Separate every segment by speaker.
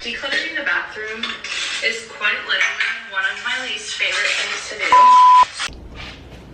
Speaker 1: Decluttering the bathroom is quite literally one of my least favorite things to do.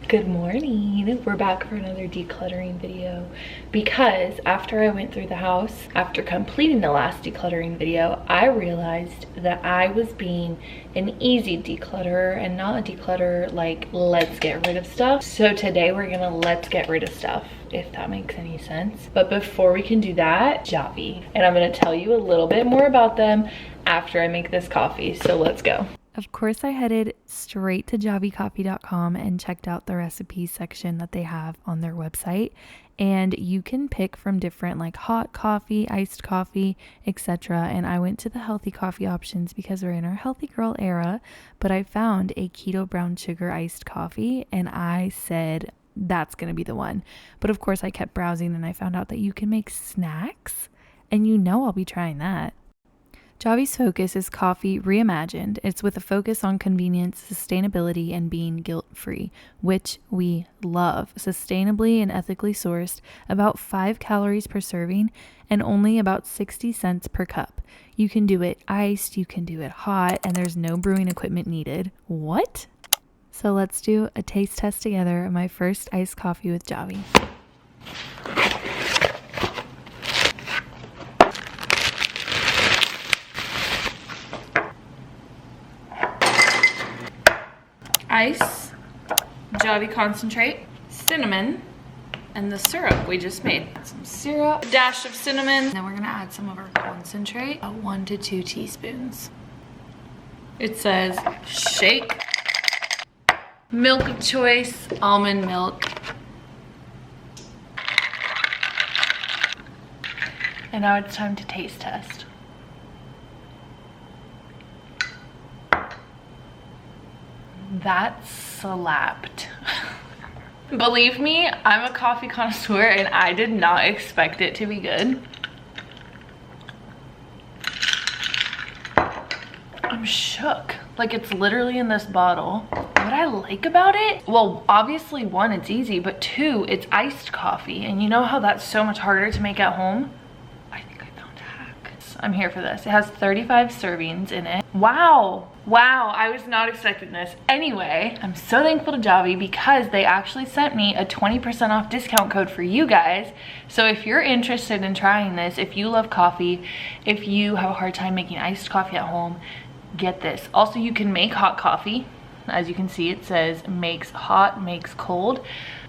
Speaker 2: Good morning. We're back for another decluttering video because after I went through the house, after completing the last decluttering video, I realized that I was being an easy declutterer and not a declutterer like let's get rid of stuff. So today we're gonna let's get rid of stuff, if that makes any sense. But before we can do that, JAVY. And I'm gonna tell you a little bit more about them after I make this coffee, so let's go. Of course, I headed straight to javycoffee.com and checked out the recipes section that they have on their website. And you can pick from different like hot coffee, iced coffee, etc. And I went to the healthy coffee options because we're in our healthy girl era. But I found a keto brown sugar iced coffee and I said, that's going to be the one. But of course, I kept browsing and I found out that you can make snacks. And you know I'll be trying that. JAVY's focus is coffee reimagined. It's with a focus on convenience, sustainability, and being guilt-free, which we love. Sustainably and ethically sourced, about 5 calories per serving, and only about 60 cents per cup. You can do it iced, you can do it hot, and there's no brewing equipment needed. What? So let's do a taste test together of my first iced coffee with JAVY. Ice, JAVY concentrate, cinnamon, and the syrup we just made. Some syrup, a dash of cinnamon, then we're gonna add some of our concentrate, about 1 to 2 teaspoons. It says shake, milk of choice, almond milk. And now it's time to taste test. That slapped. Believe me, I'm a coffee connoisseur and I did not expect it to be good. I'm shook. Like, it's literally in this bottle. What I like about it, well, obviously 1, it's easy, but 2, it's iced coffee. And you know how that's so much harder to make at home? I think I found a hack. I'm here for this. It has 35 servings in it. Wow. Wow, I was not expecting this. Anyway, I'm so thankful to JAVY because they actually sent me a 20% off discount code for you guys. So if you're interested in trying this, if you love coffee, if you have a hard time making iced coffee at home, get this. Also, you can make hot coffee. As you can see, it says makes hot, makes cold.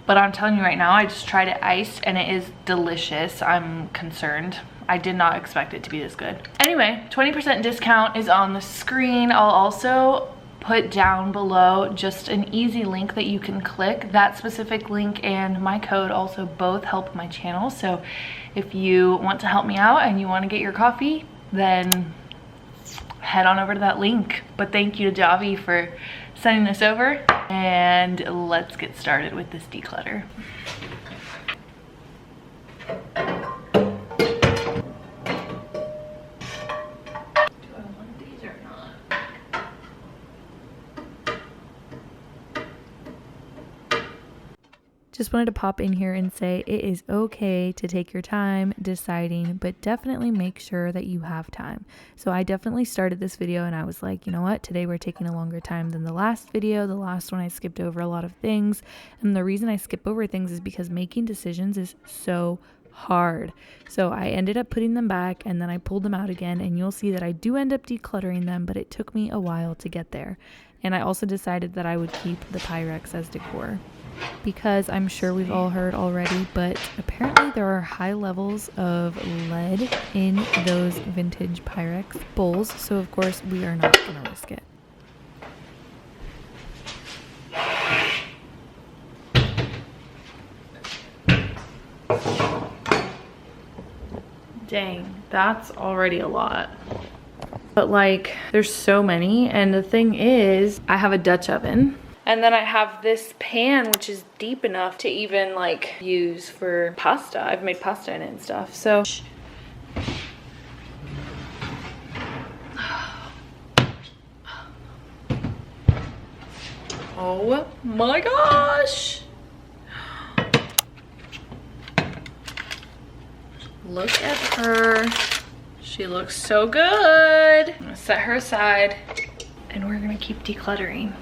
Speaker 2: But I'm telling you right now, I just tried it iced and it is delicious. I'm concerned. I did not expect it to be this good. Anyway, 20% discount is on the screen. I'll also put down below just an easy link that you can click. That specific link and my code also both help my channel. So if you want to help me out and you want to get your coffee, then head on over to that link. But thank you to JAVY for sending this over, and let's get started with this declutter. Just wanted to pop in here and say it is okay to take your time deciding, but definitely make sure that you have time. So I definitely started this video and I was like, you know what, today we're taking a longer time than the last video. The last one I skipped over a lot of things, and the reason I skip over things is because making decisions is so hard. So I ended up putting them back and then I pulled them out again, and you'll see that I do end up decluttering them, but it took me a while to get there. And I also decided that I would keep the Pyrex as decor, because I'm sure we've all heard already, but apparently there are high levels of lead in those vintage Pyrex bowls, so of course we are not going to risk it. Dang, that's already a lot. But like, there's so many, and the thing is, I have a Dutch oven. And then I have this pan, which is deep enough to even like use for pasta. I've made pasta in it and stuff. So oh my gosh. Look at her. She looks so good. set her aside and we're gonna keep decluttering.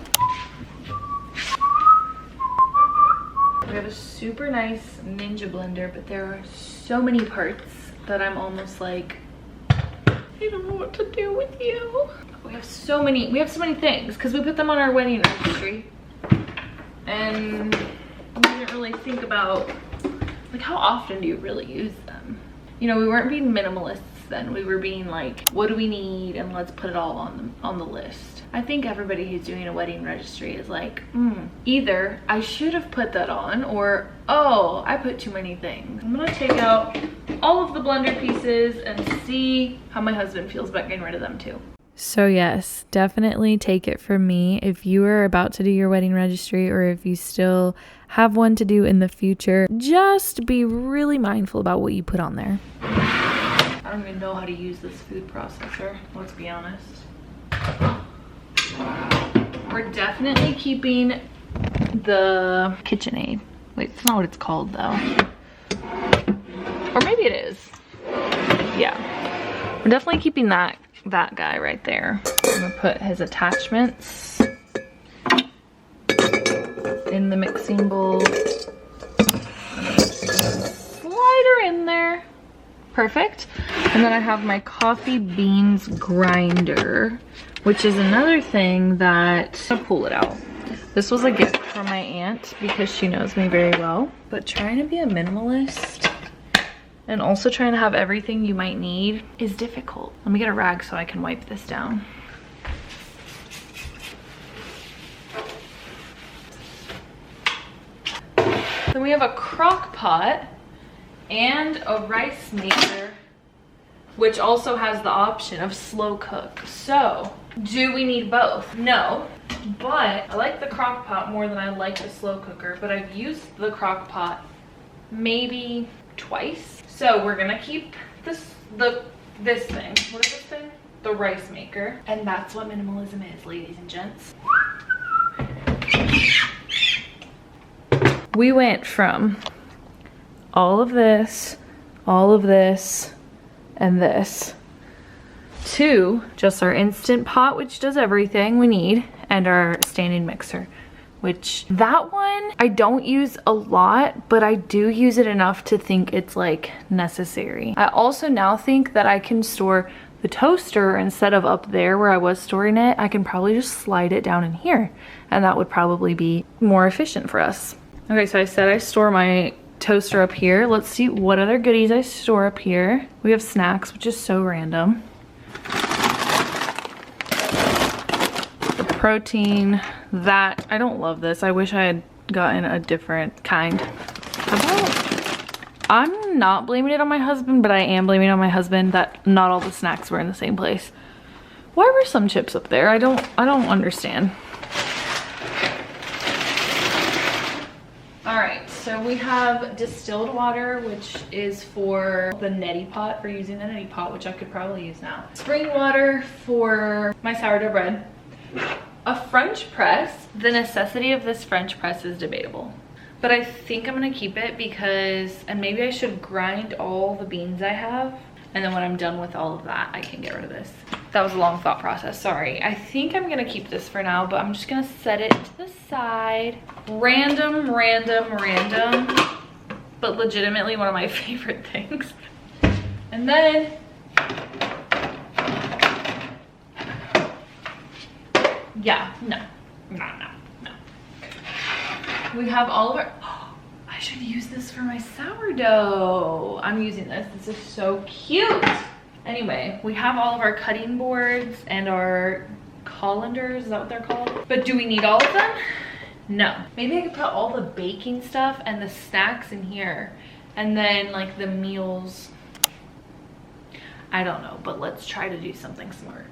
Speaker 2: We have a super nice Ninja blender, but there are so many parts that I'm almost like, I don't know what to do with you. We have so many things because we put them on our wedding registry. And we didn't really think about, like, how often do you really use them? You know, we weren't being minimalists then. We were being like, what do we need? And let's put it all on the list. I think everybody who's doing a wedding registry is like, either I should have put that on, or, oh, I put too many things. I'm gonna take out all of the blender pieces and see how my husband feels about getting rid of them too. So yes, definitely take it from me. If you are about to do your wedding registry, or if you still have one to do in the future, just be really mindful about what you put on there. I don't even know how to use this food processor, let's be honest. We're definitely keeping the KitchenAid. Wait, it's not what it's called though. Or maybe it is. Yeah. We're definitely keeping that guy right there. I'm gonna put his attachments in the mixing bowl. Slider in there. Perfect. And then I have my coffee beans grinder, which is another thing that I'll pull it out. This was a gift from my aunt because she knows me very well. But trying to be a minimalist and also trying to have everything you might need is difficult. Let me get a rag so I can wipe this down. Then we have a crock pot and a rice maker, which also has the option of slow cook. So, do we need both? No, but I like the crock pot more than I like the slow cooker, but I've used the crock pot maybe twice. So we're gonna keep this thing. What is this thing? The rice maker. And that's what minimalism is, ladies and gents. We went from all of this, and this, to just our Instant Pot, which does everything we need, and our standing mixer, which that one I don't use a lot, but I do use it enough to think it's like necessary. I also now think that I can store the toaster instead of up there where I was storing it. I can probably just slide it down in here, and that would probably be more efficient for us. Okay, so I said I store my toaster up here. Let's see what other goodies I store up here. We have snacks, which is so random. The protein, that, I don't love this. I wish I had gotten a different kind. I'm not blaming it on my husband, but I am blaming it on my husband that not all the snacks were in the same place. Why were some chips up there? I don't understand. All right, so we have distilled water, which is for the neti pot, for using the neti pot, which I could probably use now. Spring water for my sourdough bread. A French press. The necessity of this French press is debatable, but I think I'm gonna keep it because, and maybe I should grind all the beans I have, and then when I'm done with all of that, I can get rid of this. That was a long thought process, sorry. I think I'm gonna keep this for now, but I'm just gonna set it to the side. Random, but legitimately one of my favorite things. And then, yeah, no. We have all of our, oh, I should use this for my sourdough. I'm using this, this is so cute. Anyway, we have all of our cutting boards and our colanders, is that what they're called? But do we need all of them? No. Maybe I could put all the baking stuff and the snacks in here, and then like the meals. I don't know, but let's try to do something smart.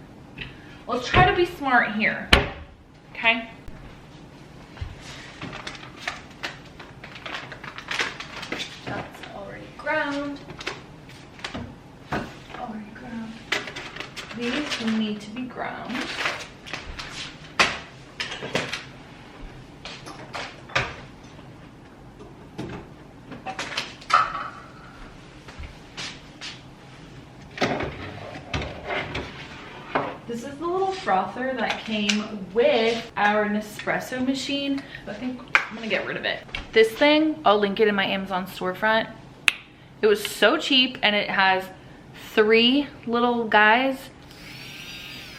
Speaker 2: Let's try to be smart here, okay? That's already ground. These need to be ground. This This is the little frother that came with our Nespresso machine. I think I'm gonna get rid of it. This thing, I'll link it in my Amazon storefront. It was so cheap and it has 3 little guys.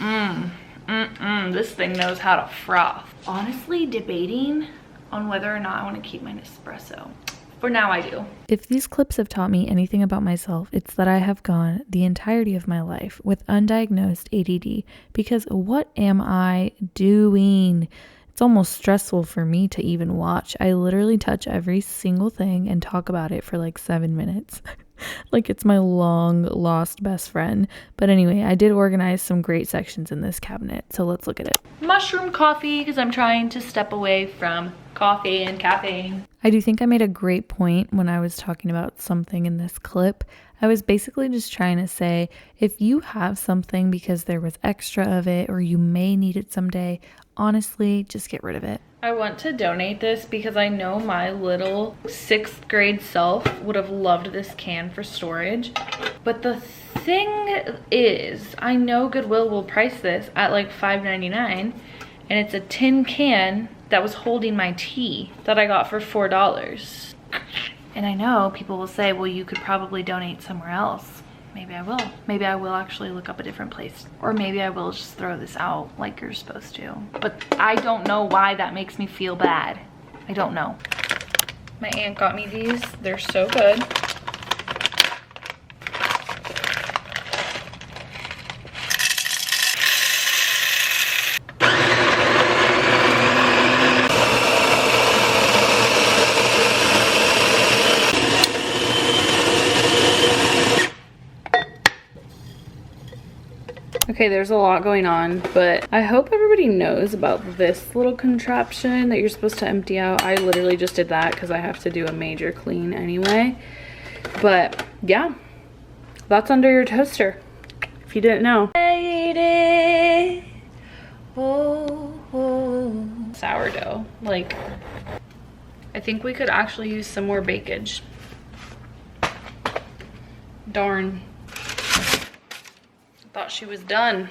Speaker 2: This thing knows how to froth. Honestly, debating on whether or not I want to keep my Nespresso. For now, I do. If these clips have taught me anything about myself, it's that I have gone the entirety of my life with undiagnosed ADD, because what am I doing? It's almost stressful for me to even watch. I literally touch every single thing and talk about it for like 7 minutes. Like it's my long lost best friend. But anyway, I did organize some great sections in this cabinet, so let's look at it. Mushroom coffee, because I'm trying to step away from coffee and caffeine. I do think I made a great point when I was talking about something in this clip. I was basically just trying to say, if you have something because there was extra of it or you may need it someday, honestly, just get rid of it. I want to donate this because I know my little 6th grade self would have loved this can for storage. But the thing is, I know Goodwill will price this at like $5.99, and it's a tin can that was holding my tea that I got for $4. And I know people will say, well, you could probably donate somewhere else. Maybe I will. Maybe I will actually look up a different place. Or maybe I will just throw this out like you're supposed to. But I don't know why that makes me feel bad. I don't know. My aunt got me these. They're so good. Okay, there's a lot going on, but I hope everybody knows about this little contraption that you're supposed to empty out. I literally just did that because I have to do a major clean anyway. But yeah, that's under your toaster, if you didn't know. Sourdough, like, I think we could actually use some more bakeage. Darn. Thought she was done.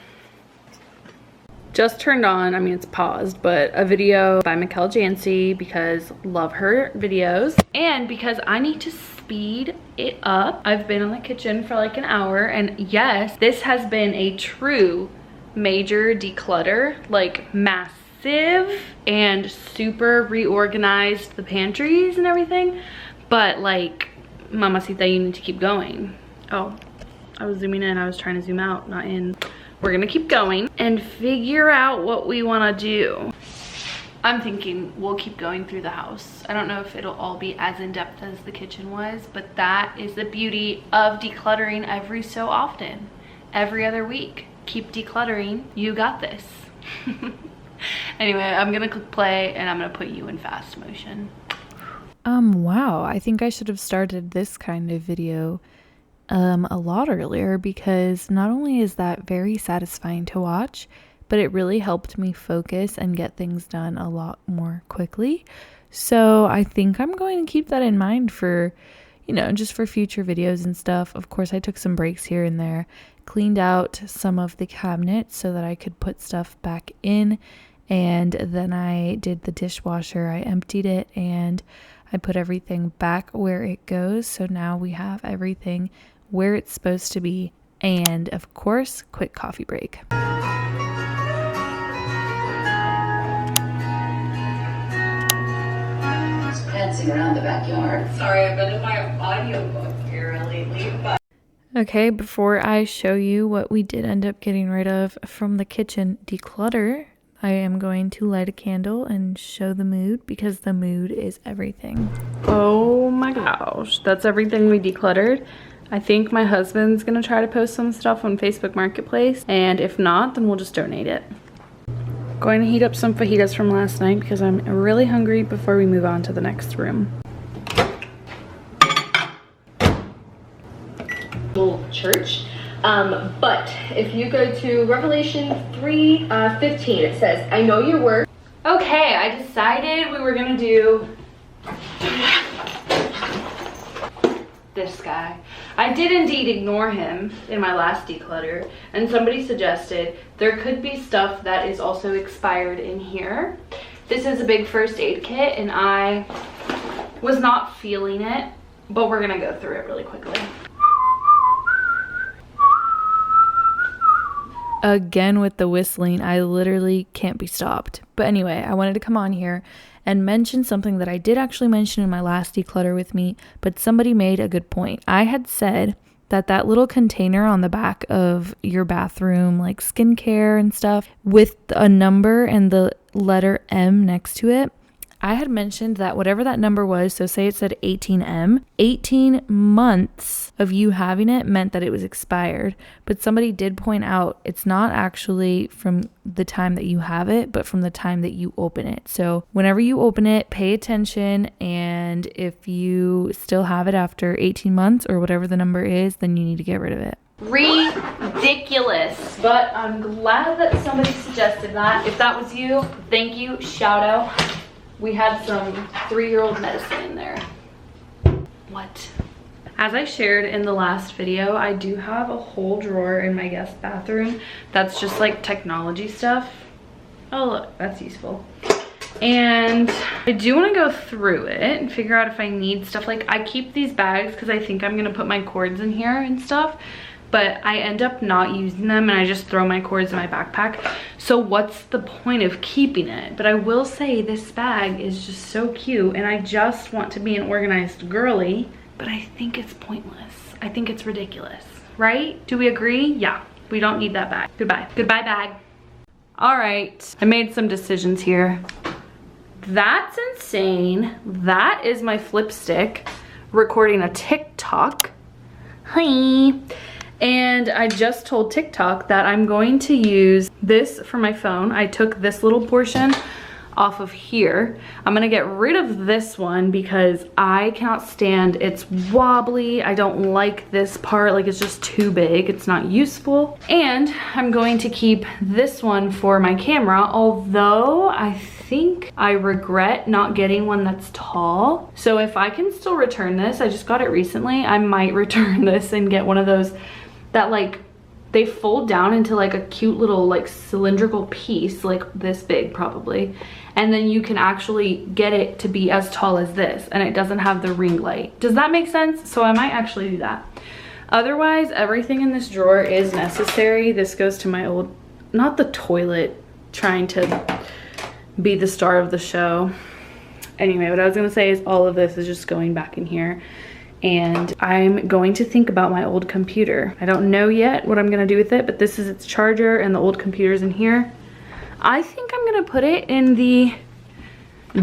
Speaker 2: Just turned on, I mean it's paused, but a video by Mikkel Jancy because love her videos and because I need to speed it up. I've been in the kitchen for like an hour, and yes, this has been a true major declutter, like massive, and super reorganized the pantries and everything, but like, mamacita, you need to keep going. Oh, I was zooming in, I was trying to zoom out, not in. We're gonna keep going and figure out what we wanna do. I'm thinking we'll keep going through the house. I don't know if it'll all be as in-depth as the kitchen was, but that is the beauty of decluttering every so often. Every other week, keep decluttering, you got this. Anyway, I'm gonna click play and I'm gonna put you in fast motion. Wow, I think I should have started this kind of video a lot earlier, because not only is that very satisfying to watch, but it really helped me focus and get things done a lot more quickly. So I think I'm going to keep that in mind for, you know, just for future videos and stuff. Of course, I took some breaks here and there, cleaned out some of the cabinets so that I could put stuff back in, and then I did the dishwasher. I emptied it and I put everything back where it goes. So now we have everything where it's supposed to be. And of course, quick coffee break.
Speaker 3: Dancing around the backyard. Sorry, I've been in my audiobook here lately, but...
Speaker 2: Okay, before I show you what we did end up getting rid of from the kitchen declutter, I am going to light a candle and show the mood, because the mood is everything. Oh my gosh, that's everything we decluttered. I think my husband's gonna try to post some stuff on Facebook Marketplace, and if not, then we'll just donate it. Going to heat up some fajitas from last night because I'm really hungry before we move on to the next room.
Speaker 4: Church. But if you go to Revelation 3:15, it says, I know your work.
Speaker 2: Okay, I decided we were gonna do this guy. I did indeed ignore him in my last declutter, and somebody suggested there could be stuff that is also expired in here. This is a big first aid kit, and I was not feeling it, but we're gonna go through it really quickly. Again with the whistling, I literally can't be stopped. But anyway, I wanted to come on here and mention something that I did actually mention in my last declutter with me, but somebody made a good point. I had said that that little container on the back of your bathroom, like skincare and stuff, with a number and the letter M next to it, I had mentioned that whatever that number was, so say it said 18M, 18 months of you having it meant that it was expired. But somebody did point out it's not actually from the time that you have it, but from the time that you open it. So whenever you open it, pay attention, and if you still have it after 18 months or whatever the number is, then you need to get rid of it. Ridiculous, but I'm glad that somebody suggested that. If that was you, thank you, shout out. We had some 3-year-old medicine in there. What? As I shared in the last video, I do have a whole drawer in my guest bathroom that's just like technology stuff. Oh look, that's useful. And I do want to go through it and figure out if I need stuff. Like, I keep these bags because I think I'm gonna put my cords in here and stuff, but I end up not using them and I just throw my cords in my backpack. So what's the point of keeping it? But I will say this bag is just so cute, and I just want to be an organized girly, but I think it's pointless. I think it's ridiculous, right? Do we agree? Yeah, we don't need that bag. Goodbye. Goodbye, bag. All right, I made some decisions here. That's insane. That is my flip stick recording a TikTok. Hi. And I just told TikTok that I'm going to use this for my phone. I took this little portion off of here. I'm gonna get rid of this one because I cannot stand, it's wobbly. I don't like this part, like it's just too big. It's not useful. And I'm going to keep this one for my camera, although I think I regret not getting one that's tall. So if I can still return this, I just got it recently, I might return this and get one of those that like they fold down into like a cute little like cylindrical piece, like this big probably, and then you can actually get it to be as tall as this, and it doesn't have the ring light. Does that make sense? So I might actually do that. Otherwise, everything in this drawer is necessary. This goes to my old, not the toilet, trying to be the star of the show. Anyway, what I was gonna say is all of this is just going back in here. And I'm going to think about my old computer. I don't know yet what I'm gonna do with it, but this is its charger and the old computer's in here. I think I'm gonna put it in the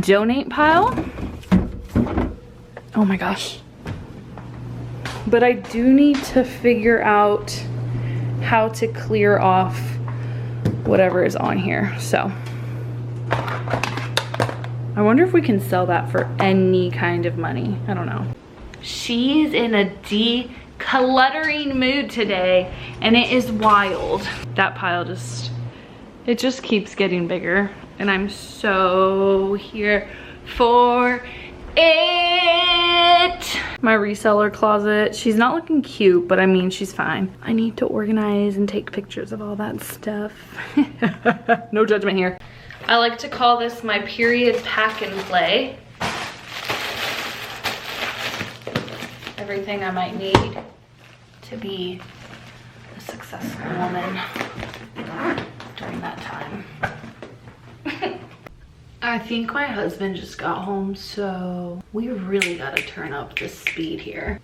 Speaker 2: donate pile. Oh my gosh. But I do need to figure out how to clear off whatever is on here. So I wonder if we can sell that for any kind of money. I don't know. She's in a decluttering mood today, and it is wild. That pile just, it just keeps getting bigger, and I'm so here for it. My reseller closet, she's not looking cute, but I mean, she's fine. I need to organize and take pictures of all that stuff. No judgment here. I like to call this my period pack and play. Everything I might need to be a successful woman during that time. I think my husband just got home, so we really gotta turn up the speed here.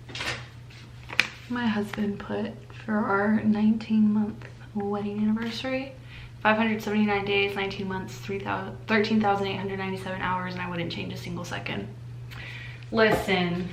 Speaker 2: My husband put for our 19-month wedding anniversary, 579 days, 19 months, 13,897 hours, and I wouldn't change a single second. Listen.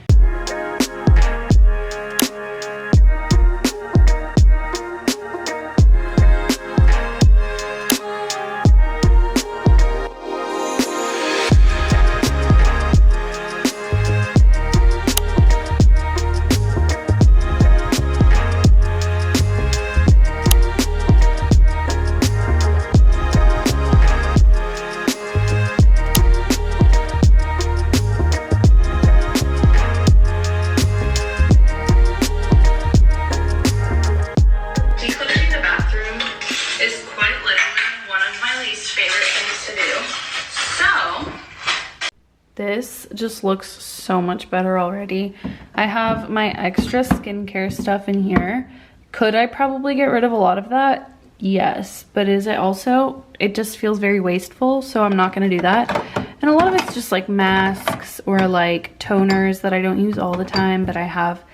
Speaker 2: This just looks so much better already. I have my extra skincare stuff in here. Could I probably get rid of a lot of that? Yes, but is it also, it just feels very wasteful, so I'm not gonna do that. And a lot of it's just like masks or like toners that I don't use all the time, but I have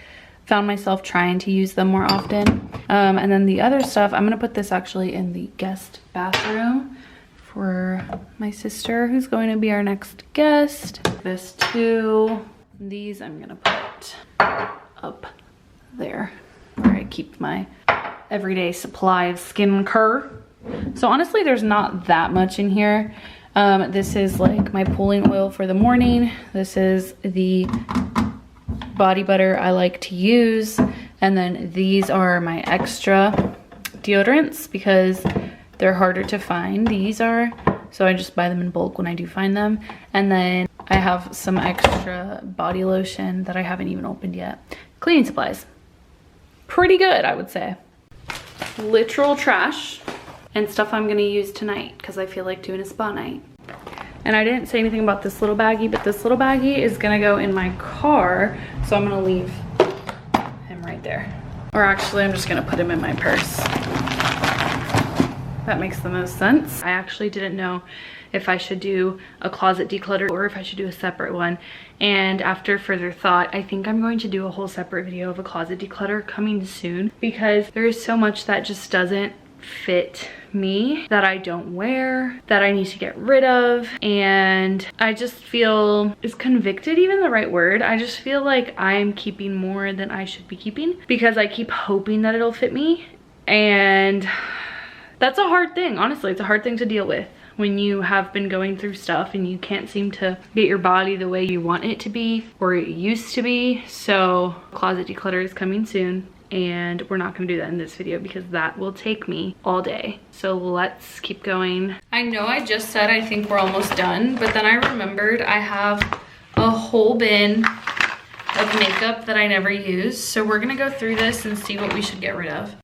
Speaker 2: found myself trying to use them more often. And then the other stuff, I'm gonna put this actually in the guest bathroom for my sister, who's going to be our next guest. This too. These I'm gonna put up there where I keep my everyday supply of skincare. So honestly, there's not that much in here. This is like my pulling oil for the morning. This is the body butter I like to use. And then these are my extra deodorants because they're harder to find. These are, so I just buy them in bulk when I do find them. And then I have some extra body lotion that I haven't even opened yet. Cleaning supplies. Pretty good, I would say. Literal trash and stuff I'm gonna use tonight because I feel like doing a spa night. And I didn't say anything about this little baggie, but this little baggie is gonna go in my car, so I'm gonna leave him right there. Or actually, I'm just gonna put him in my purse. That makes the most sense. I actually didn't know if I should do a closet declutter or if I should do a separate one. And after further thought, I think I'm going to do a whole separate video of a closet declutter coming soon because there is so much that just doesn't fit me, that I don't wear, that I need to get rid of. And I just feel, is convicted even the right word? I just feel like I'm keeping more than I should be keeping because I keep hoping that it'll fit me. And that's a hard thing, honestly. It's a hard thing to deal with when you have been going through stuff and you can't seem to get your body the way you want it to be or it used to be. So closet declutter is coming soon, and we're not gonna do that in this video because that will take me all day. So let's keep going. I know I just said I think we're almost done, but then I remembered I have a whole bin of makeup that I never use. So we're gonna go through this and see what we should get rid of.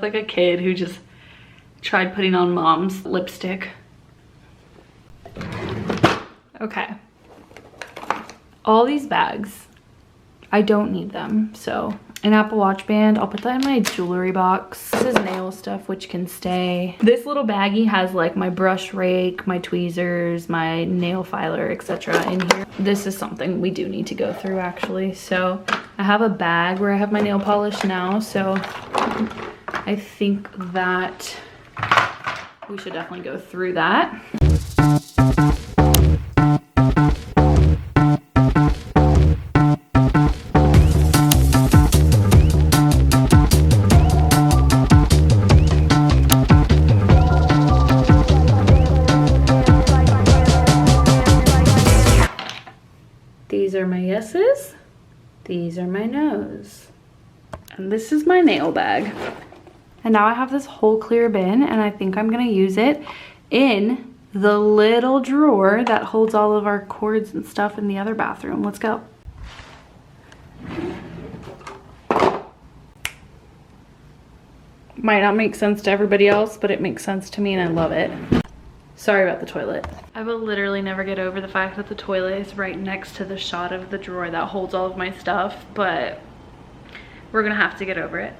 Speaker 2: Like a kid who just tried putting on mom's lipstick. Okay. All these bags, I don't need them. So an Apple Watch band, I'll put that in my jewelry box. This is nail stuff, which can stay. This little baggie has like my brush rake, my tweezers, my nail filer, etc. in here. This is something we do need to go through actually. So I have a bag where I have my nail polish now. So I think that we should definitely go through that. These are my yeses, these are my nos, and this is my nail bag. And now I have this whole clear bin, and I think I'm gonna use it in the little drawer that holds all of our cords and stuff in the other bathroom. Let's go. Might not make sense to everybody else, but it makes sense to me and I love it. Sorry about the toilet. I will literally never get over the fact that the toilet is right next to the shot of the drawer that holds all of my stuff, but we're gonna have to get over it.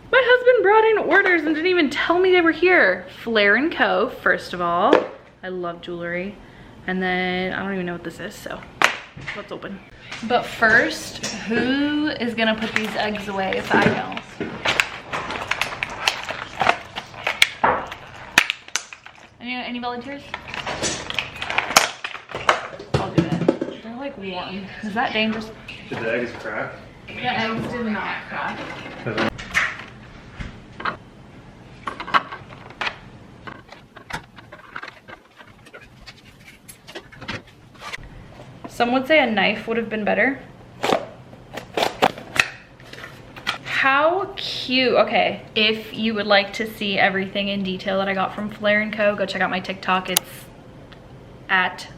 Speaker 2: My husband brought in orders and didn't even tell me they were here. Flair & Co, first of all. I love jewelry. And then, I don't even know what this is, so let's open. But first, who is gonna put these eggs away if I don't? Any volunteers? I'll do it. They're like warm. Is that dangerous?
Speaker 5: Did the eggs crack?
Speaker 2: The eggs did not crack. Some would say a knife would have been better. How cute. Okay, if you would like to see everything in detail that I got from Flair & Co, go check out my TikTok. It's at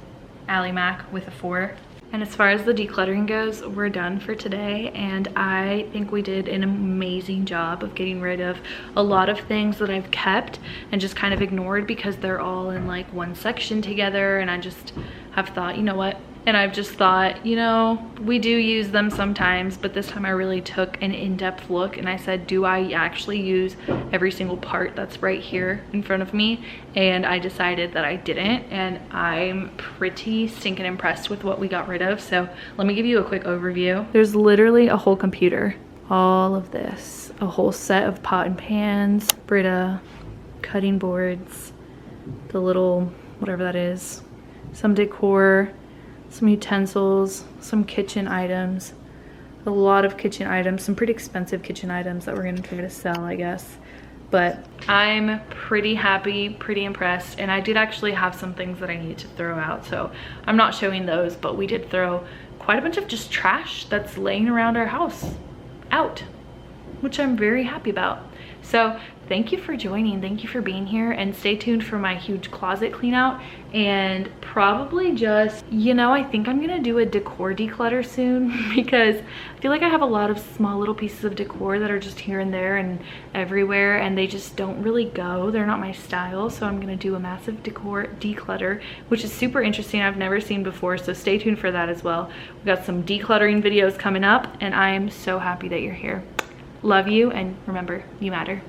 Speaker 2: AllieMac with a 4. And as far as the decluttering goes, we're done for today, and I think we did an amazing job of getting rid of a lot of things that I've kept and just kind of ignored because they're all in like one section together, and I just have thought, you know what? And I've just thought, you know, we do use them sometimes, but this time I really took an in-depth look and I said, do I actually use every single part that's right here in front of me? And I decided that I didn't, and I'm pretty stinking impressed with what we got rid of. So let me give you a quick overview. There's literally a whole computer, all of this, a whole set of pot and pans, Brita, cutting boards, the little, whatever that is, some decor, some utensils, some kitchen items, a lot of kitchen items, some pretty expensive kitchen items that we're gonna try to sell, I guess. But I'm pretty happy, pretty impressed, and I did actually have some things that I need to throw out, so I'm not showing those, but we did throw quite a bunch of just trash that's laying around our house out, which I'm very happy about. So thank you for joining, thank you for being here, and stay tuned for my huge closet clean out, and probably just, you know, I think I'm gonna do a decor declutter soon because I feel like I have a lot of small little pieces of decor that are just here and there and everywhere, and they just don't really go, they're not my style. So I'm gonna do a massive decor declutter, which is super interesting, I've never seen before, so stay tuned for that as well. We've got some decluttering videos coming up, and I am so happy that you're here. Love you, and remember, you matter.